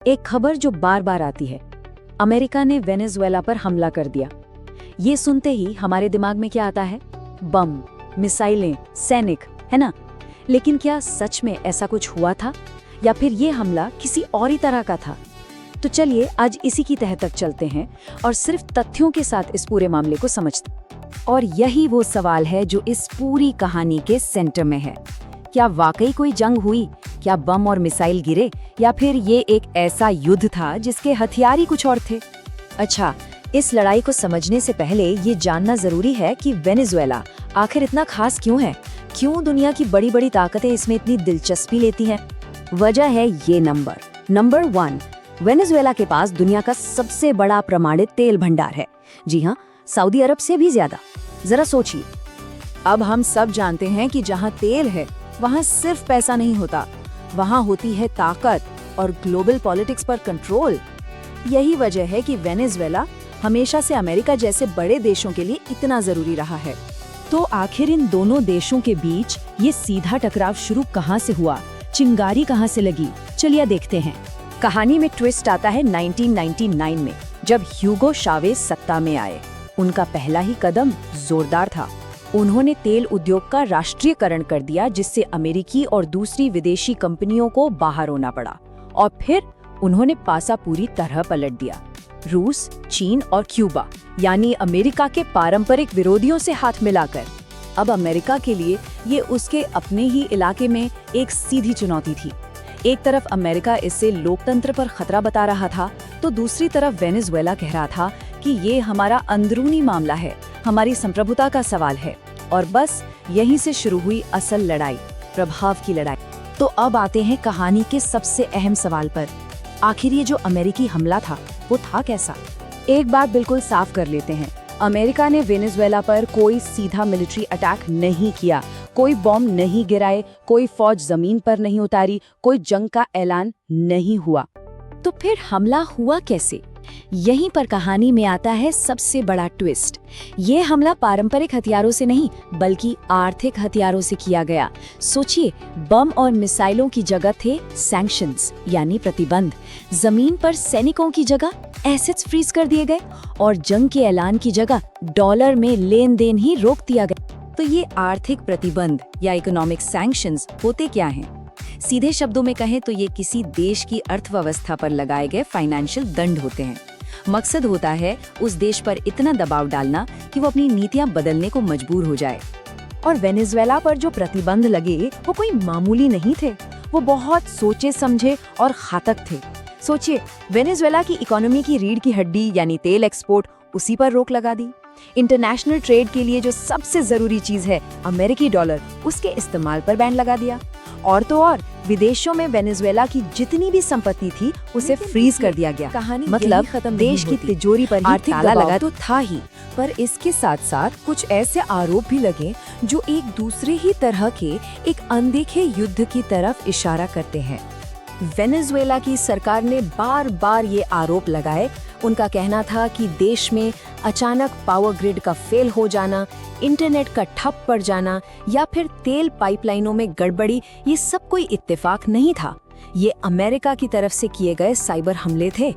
एक खबर जो बार बार आती है, अमेरिका ने वेनेजुएला पर हमला कर दिया। ये सुनते ही हमारे दिमाग में क्या आता है? बम, मिसाइलें, सैनिक, है ना? लेकिन क्या सच में ऐसा कुछ हुआ था या फिर ये हमला किसी और ही तरह का था? तो चलिए आज इसी की तह तक चलते हैं और सिर्फ तथ्यों के साथ इस पूरे मामले को समझते हैं। और यही वो सवाल है जो इस पूरी कहानी के सेंटर में है। क्या वाकई कोई जंग हुई? क्या बम और मिसाइल गिरे या फिर ये एक ऐसा युद्ध था जिसके हथियार ही कुछ और थे? अच्छा, इस लड़ाई को समझने से पहले ये जानना जरूरी है कि वेनेजुएला आखिर इतना खास क्यों है? क्यों दुनिया की बड़ी बड़ी ताकतें इसमें इतनी दिलचस्पी लेती हैं? वजह है ये नंबर 1, वेनेजुएला के पास दुनिया का सबसे बड़ा प्रमाणित तेल भंडार है। जी हाँ, सऊदी अरब से भी ज्यादा। जरा सोचिए, अब हम सब जानते हैं कि जहाँ तेल है वहाँ सिर्फ पैसा नहीं होता, वहाँ होती है ताकत और ग्लोबल पॉलिटिक्स पर कंट्रोल। यही वजह है कि वेनेजुएला हमेशा से अमेरिका जैसे बड़े देशों के लिए इतना जरूरी रहा है। तो आखिर इन दोनों देशों के बीच ये सीधा टकराव शुरू कहाँ से हुआ? चिंगारी कहाँ से लगी? चलिए देखते हैं। कहानी में ट्विस्ट आता है 1999 में, जब ह्यूगो चावेज सत्ता में आए। उनका पहला ही कदम जोरदार था। उन्होंने तेल उद्योग का राष्ट्रीयकरण कर दिया, जिससे अमेरिकी और दूसरी विदेशी कंपनियों को बाहर होना पड़ा। और फिर उन्होंने पासा पूरी तरह पलट दिया। रूस, चीन और क्यूबा यानी अमेरिका के पारंपरिक विरोधियों से हाथ मिलाकर। अब अमेरिका के लिए ये उसके अपने ही इलाके में एक सीधी चुनौती थी। एक तरफ अमेरिका इसे लोकतंत्र पर खतरा बता रहा था, तो दूसरी तरफ वेनेजुएला कह रहा था कि ये हमारा अंदरूनी मामला है, हमारी संप्रभुता का सवाल है। और बस यहीं से शुरू हुई असल लड़ाई, प्रभाव की लड़ाई। तो अब आते हैं कहानी के सबसे अहम सवाल पर। आखिर ये जो अमेरिकी हमला था वो था कैसा? एक बात बिल्कुल साफ कर लेते हैं, अमेरिका ने वेनेजुएला पर कोई सीधा मिलिट्री अटैक नहीं किया, कोई बॉम्ब नहीं गिराए, कोई फौज जमीन पर नहीं उतारी, कोई जंग का ऐलान नहीं हुआ। तो फिर हमला हुआ कैसे? यहीं पर कहानी में आता है सबसे बड़ा ट्विस्ट। ये हमला पारंपरिक हथियारों से नहीं बल्कि आर्थिक हथियारों से किया गया। सोचिए, बम और मिसाइलों की जगह थे सैंक्शंस यानी प्रतिबंध। जमीन पर सैनिकों की जगह एसेट्स फ्रीज कर दिए गए और जंग के ऐलान की जगह डॉलर में लेन देन ही रोक दिया गया। तो ये आर्थिक प्रतिबंध या इकोनॉमिक सैंक्शंस होते क्या हैं? सीधे शब्दों में कहें तो ये किसी देश की अर्थव्यवस्था पर लगाए गए फाइनेंशियल दंड होते हैं। मकसद होता है उस देश पर इतना दबाव डालना कि वो अपनी नीतियां बदलने को मजबूर हो जाए। और वेनेजुएला पर जो प्रतिबंध लगे वो कोई मामूली नहीं थे, वो बहुत सोचे समझे और घातक थे। सोचिए, वेनेजुएला की इकोनॉमी की रीढ़ की हड्डी यानी तेल एक्सपोर्ट, उसी पर रोक लगा दी। इंटरनेशनल ट्रेड के लिए जो सबसे जरूरी चीज है अमेरिकी डॉलर, उसके इस्तेमाल पर बैन लगा दिया। और तो और विदेशों में वेनेजुएला की जितनी भी संपत्ति थी उसे फ्रीज कर दिया गया। मतलब देश की तिजोरी पर आर्थिक ताला लगा तो था ही, पर इसके साथ साथ कुछ ऐसे आरोप भी लगे जो एक दूसरे ही तरह के एक अनदेखे युद्ध की तरफ इशारा करते हैं। वेनेजुएला की सरकार ने बार बार ये आरोप लगाए। उनका कहना था कि देश में अचानक पावर ग्रिड का फेल हो जाना, इंटरनेट का ठप पड़ जाना या फिर तेल पाइपलाइनों में गड़बड़ी, ये सब कोई इत्तेफाक नहीं था। ये अमेरिका की तरफ से किए गए साइबर हमले थे।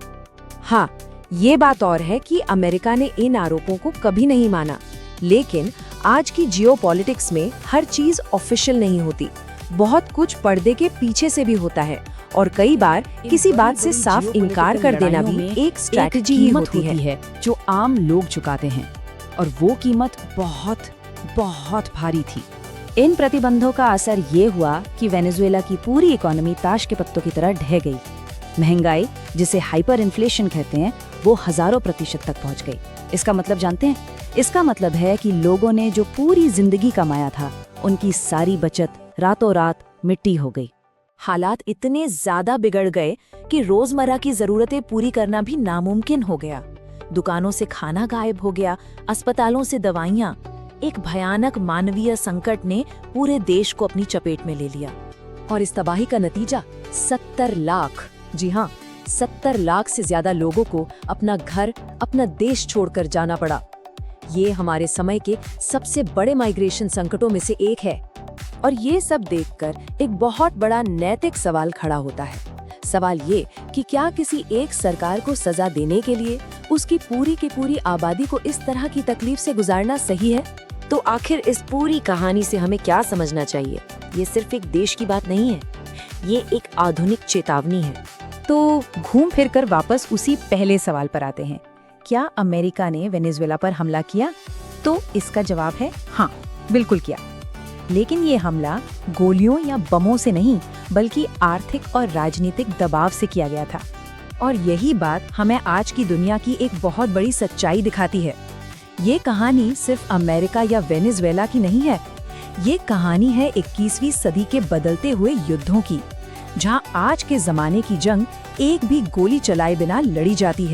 हाँ, ये बात और है कि अमेरिका ने इन आरोपों को कभी नहीं माना। लेकिन आज की जियोपॉलिटिक्स में हर चीज ऑफिशियल नहीं होती, बहुत कुछ पर्दे के पीछे से भी होता है। और कई बार किसी बात से साफ इनकार कर देना भी एक स्ट्रैटेजी ही होती है जो आम लोग चुकाते हैं, और वो कीमत बहुत बहुत भारी थी। इन प्रतिबंधों का असर ये हुआ कि वेनेजुएला की पूरी इकोनॉमी ताश के पत्तों की तरह ढह गई। महंगाई, जिसे हाइपर इन्फ्लेशन कहते हैं, वो हजारों % तक पहुंच गई। इसका मतलब जानते हैं? इसका मतलब है कि लोगों ने जो पूरी जिंदगी कमाया था, उनकी सारी बचत रातों रात मिट्टी हो गई। हालात इतने ज्यादा बिगड़ गए कि रोजमर्रा की जरूरतें पूरी करना भी नामुमकिन हो गया। दुकानों से खाना गायब हो गया, अस्पतालों से दवाइयाँ। एक भयानक मानवीय संकट ने पूरे देश को अपनी चपेट में ले लिया। और इस तबाही का नतीजा 70 लाख, जी हाँ, 70 लाख से ज्यादा लोगों को अपना घर, अपना देश छोड़कर जाना पड़ा। ये हमारे समय के सबसे बड़े माइग्रेशन संकटों में से एक है। और ये सब देखकर एक बहुत बड़ा नैतिक सवाल खड़ा होता है। सवाल ये कि क्या किसी एक सरकार को सजा देने के लिए उसकी पूरी की पूरी आबादी को इस तरह की तकलीफ से गुजारना सही है? तो आखिर इस पूरी कहानी से हमें क्या समझना चाहिए? ये सिर्फ एक देश की बात नहीं है, ये एक आधुनिक चेतावनी है। तो घूम फिरकर वापस उसी पहले सवाल पर आते हैं, क्या अमेरिका ने वेनेजुएला पर हमला किया? तो इसका जवाब है हाँ, बिल्कुल किया। लेकिन ये हमला गोलियों या बमों से नहीं, बल्कि आर्थिक और राजनीतिक दबाव से किया गया था। और यही बात हमें आज की दुनिया की एक बहुत बड़ी सच्चाई दिखाती है। ये कहानी सिर्फ अमेरिका या वेनेजुएला की नहीं है, ये कहानी है 21वीं सदी के बदलते हुए युद्धों की, जहां आज के जमाने की जंग एक भी गोली चलाए बिना लड़ी जाती है।